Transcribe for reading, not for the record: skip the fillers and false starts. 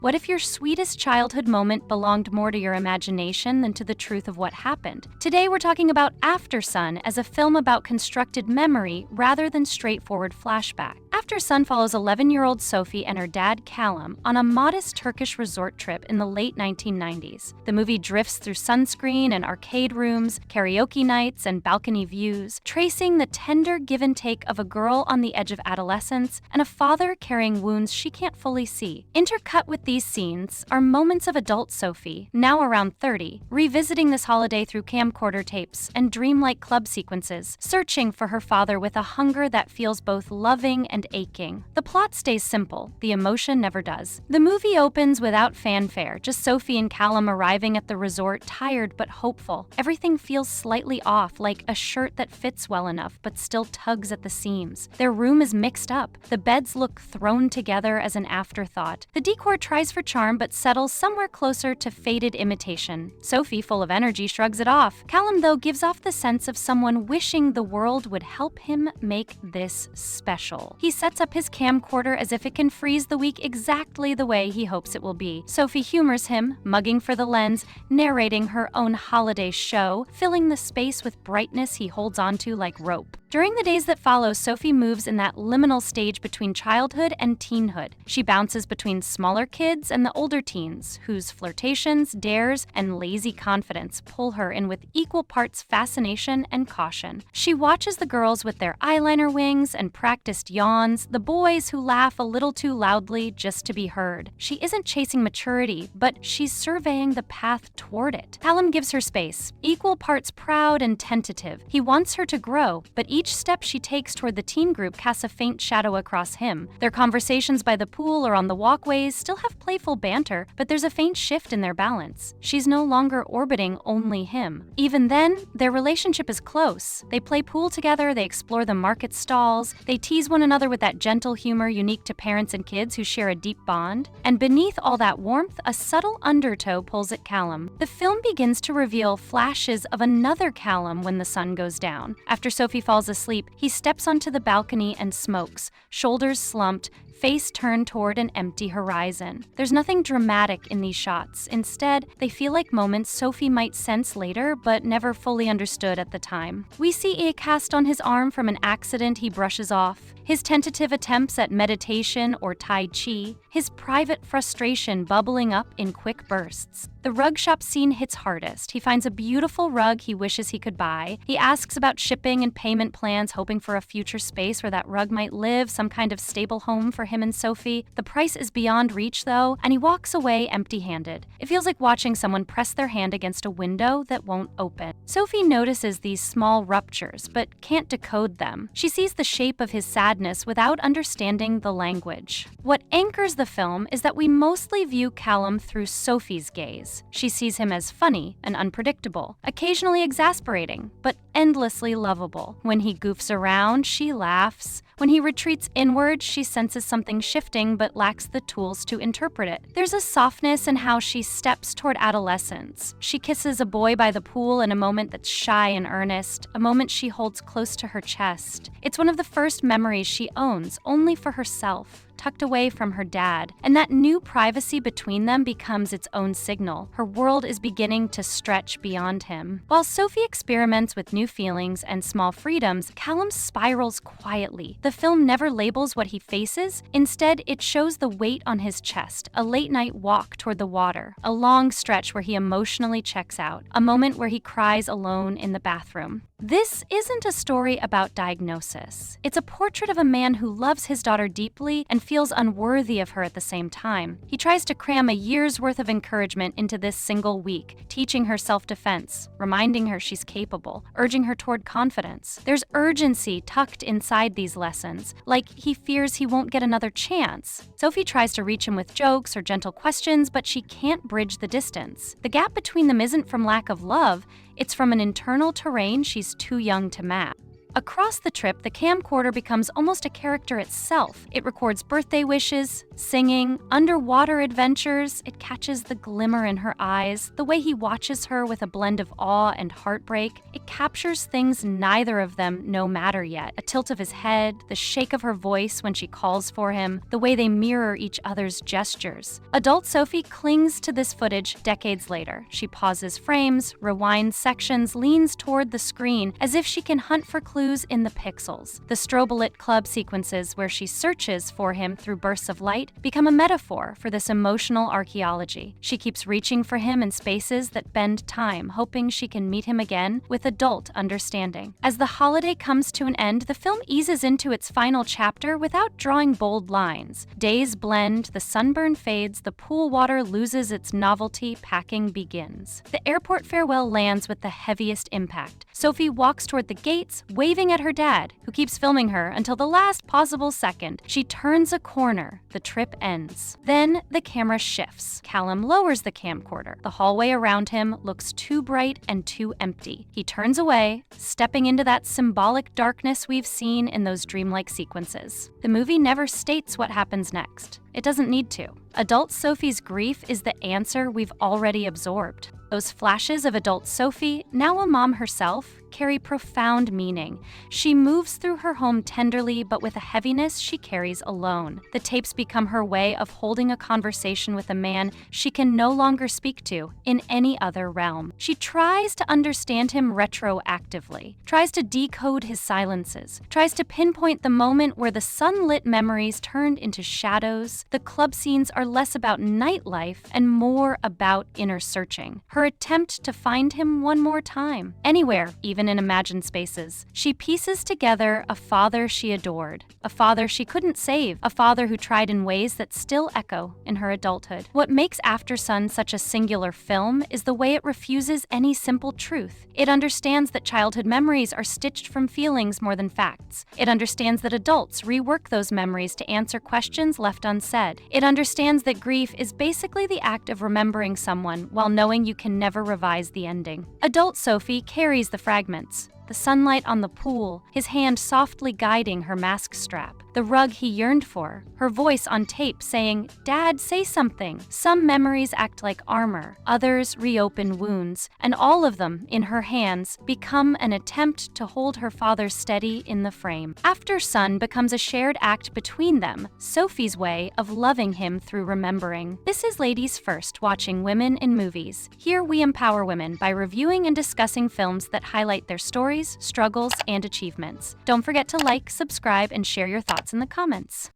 What if your sweetest childhood moment belonged more to your imagination than to the truth of what happened? Today we're talking about Aftersun as a film about constructed memory rather than straightforward flashback. Aftersun follows 11-year-old Sophie and her dad Callum on a modest Turkish resort trip in the late 1990s. The movie drifts through sunscreen and arcade rooms, karaoke nights, and balcony views, tracing the tender give and take of a girl on the edge of adolescence and a father carrying wounds she can't fully see. Intercut with these scenes are moments of adult Sophie, now around 30, revisiting this holiday through camcorder tapes and dreamlike club sequences, searching for her father with a hunger that feels both loving and aching. The plot stays simple, the emotion never does. The movie opens without fanfare, just Sophie and Callum arriving at the resort, tired but hopeful. Everything feels slightly off, like a shirt that fits well enough but still tugs at the seams. Their room is mixed up. The beds look thrown together as an afterthought. The decor tries for charm but settles somewhere closer to faded imitation. Sophie, full of energy, shrugs it off. Callum, though, gives off the sense of someone wishing the world would help him make this special. He sets up his camcorder as if it can freeze the week exactly the way he hopes it will be. Sophie humors him, mugging for the lens, narrating her own holiday show, filling the space with brightness he holds onto like rope. During the days that follow, Sophie moves in that liminal stage between childhood and teenhood. She bounces between smaller kids and the older teens, whose flirtations, dares, and lazy confidence pull her in with equal parts fascination and caution. She watches the girls with their eyeliner wings and practiced yawns, the boys who laugh a little too loudly just to be heard. She isn't chasing maturity, but she's surveying the path toward it. Callum gives her space, equal parts proud and tentative. He wants her to grow, but each step she takes toward the teen group casts a faint shadow across him. Their conversations by the pool or on the walkways still have playful banter, but there's a faint shift in their balance. She's no longer orbiting only him. Even then, their relationship is close. They play pool together, they explore the market stalls, they tease one another with that gentle humor unique to parents and kids who share a deep bond. And beneath all that warmth, a subtle undertow pulls at Callum. The film begins to reveal flashes of another Callum when the sun goes down. After Sophie falls asleep, he steps onto the balcony and smokes, shoulders slumped, face turned toward an empty horizon. There's nothing dramatic in these shots. Instead, they feel like moments Sophie might sense later but never fully understood at the time. We see a cast on his arm from an accident he brushes off, his tentative attempts at meditation or Tai Chi, his private frustration bubbling up in quick bursts. The rug shop scene hits hardest. He finds a beautiful rug he wishes he could buy. He asks about shipping and payment plans, hoping for a future space where that rug might live, some kind of stable home for him and Sophie. The price is beyond reach, though, and he walks away empty-handed. It feels like watching someone press their hand against a window that won't open. Sophie notices these small ruptures, but can't decode them. She sees the shape of his sadness without understanding the language. What anchors the film is that we mostly view Callum through Sophie's gaze. She sees him as funny and unpredictable, occasionally exasperating, but endlessly lovable. When he goofs around, she laughs. When he retreats inward, she senses something shifting but lacks the tools to interpret it. There's a softness in how she steps toward adolescence. She kisses a boy by the pool in a moment that's shy and earnest, a moment she holds close to her chest. It's one of the first memories she owns, only for herself, tucked away from her dad, and that new privacy between them becomes its own signal. Her world is beginning to stretch beyond him. While Sophie experiments with new feelings and small freedoms, Callum spirals quietly. The film never labels what he faces. Instead, it shows the weight on his chest, a late-night walk toward the water, a long stretch where he emotionally checks out, a moment where he cries alone in the bathroom. This isn't a story about diagnosis. It's a portrait of a man who loves his daughter deeply and feels unworthy of her at the same time. He tries to cram a year's worth of encouragement into this single week, teaching her self-defense, reminding her she's capable, urging her toward confidence. There's urgency tucked inside these lessons, like he fears he won't get another chance. Sophie tries to reach him with jokes or gentle questions, but she can't bridge the distance. The gap between them isn't from lack of love, it's from an internal terrain she's too young to map. Across the trip, the camcorder becomes almost a character itself. It records birthday wishes, singing, underwater adventures. It catches the glimmer in her eyes, the way he watches her with a blend of awe and heartbreak. It captures things neither of them know matter yet. A tilt of his head, the shake of her voice when she calls for him, the way they mirror each other's gestures. Adult Sophie clings to this footage decades later. She pauses frames, rewinds sections, leans toward the screen as if she can hunt for clues in the pixels. The strobe-lit club sequences where she searches for him through bursts of light become a metaphor for this emotional archaeology. She keeps reaching for him in spaces that bend time, hoping she can meet him again with adult understanding. As the holiday comes to an end, the film eases into its final chapter without drawing bold lines. Days blend, the sunburn fades, the pool water loses its novelty, packing begins. The airport farewell lands with the heaviest impact. Sophie walks toward the gates, waving at her dad, who keeps filming her until the last possible second. She turns a corner. The trip ends. Then the camera shifts. Callum lowers the camcorder. The hallway around him looks too bright and too empty. He turns away, stepping into that symbolic darkness we've seen in those dreamlike sequences. The movie never states what happens next. It doesn't need to. Adult Sophie's grief is the answer we've already absorbed. Those flashes of adult Sophie, now a mom herself, carry profound meaning. She moves through her home tenderly, but with a heaviness she carries alone. The tapes become her way of holding a conversation with a man she can no longer speak to in any other realm. She tries to understand him retroactively, tries to decode his silences, tries to pinpoint the moment where the sunlit memories turned into shadows. The club scenes are less about nightlife and more about inner searching. Her attempt to find him one more time, anywhere, even in imagined spaces. She pieces together a father she adored, a father she couldn't save, a father who tried in ways that still echo in her adulthood. What makes Aftersun such a singular film is the way it refuses any simple truth. It understands that childhood memories are stitched from feelings more than facts. It understands that adults rework those memories to answer questions left unsaid. It understands that grief is basically the act of remembering someone while knowing you can never revise the ending. Adult Sophie carries the fragments. The sunlight on the pool, his hand softly guiding her mask strap, the rug he yearned for, her voice on tape saying, "Dad, say something." Some memories act like armor, others reopen wounds, and all of them, in her hands, become an attempt to hold her father steady in the frame. Aftersun becomes a shared act between them, Sophie's way of loving him through remembering. This is Ladies First, watching women in movies. Here we empower women by reviewing and discussing films that highlight their stories, struggles, and achievements. Don't forget to like, subscribe, and share your thoughts in the comments.